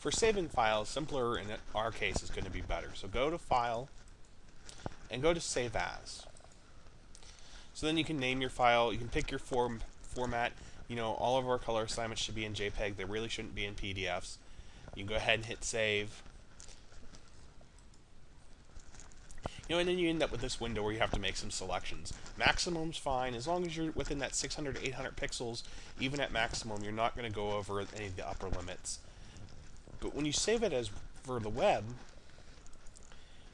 For saving files, simpler in our case is going to be better. So go to File and go to Save As. So then you can name your file, you can pick your format. You know, all of our color assignments should be in JPEG. They really shouldn't be in PDFs. You can go ahead and hit Save. You know, and then you end up with this window where you have to make some selections. Maximum's fine as long as you're within that 600 to 800 pixels. Even at maximum, you're not going to go over any of the upper limits. But when you save it as for the web,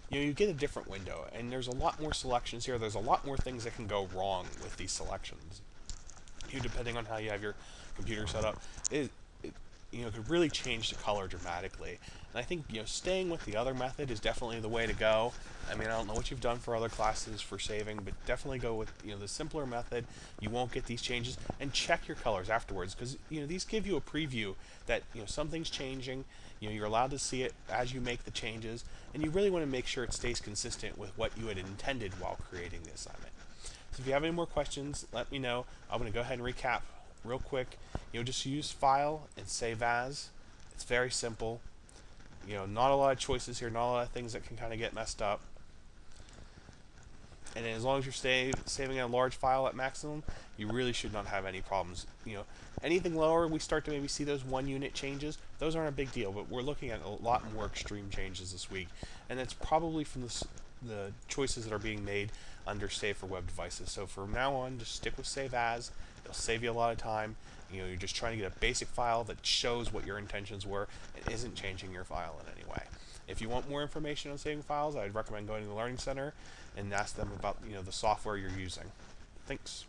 you know, you get a different window, and there's a lot more selections here. There's a lot more things that can go wrong with these selections. You, depending on how you have your computer set up, it you know, could really change the color dramatically. And I think, you know, staying with the other method is definitely the way to go. I mean, I don't know what you've done for other classes for saving, but definitely go with, you know, the simpler method. You won't get these changes, and check your colors afterwards, because, you know, these give you a preview that, you know, something's changing. You know, you're allowed to see it as you make the changes, and you really want to make sure it stays consistent with what you had intended while creating the assignment. So if you have any more questions, let me know. I'm going to go ahead and recap real quick. You know, just use File and Save As. It's very simple. You know, not a lot of choices here, not a lot of things that can kind of get messed up. And as long as you're saving a large file at maximum, you really should not have any problems. You know, anything lower, we start to maybe see those 1 unit changes. Those aren't a big deal, but we're looking at a lot more extreme changes this week, and that's probably from the choices that are being made under Save for Web Devices. So from now on, just stick with Save As. It'll save you a lot of time. You know, you're just trying to get a basic file that shows what your intentions were and isn't changing your file in any way. If you want more information on saving files, I'd recommend going to the Learning Center and ask them about, you know, the software you're using. Thanks.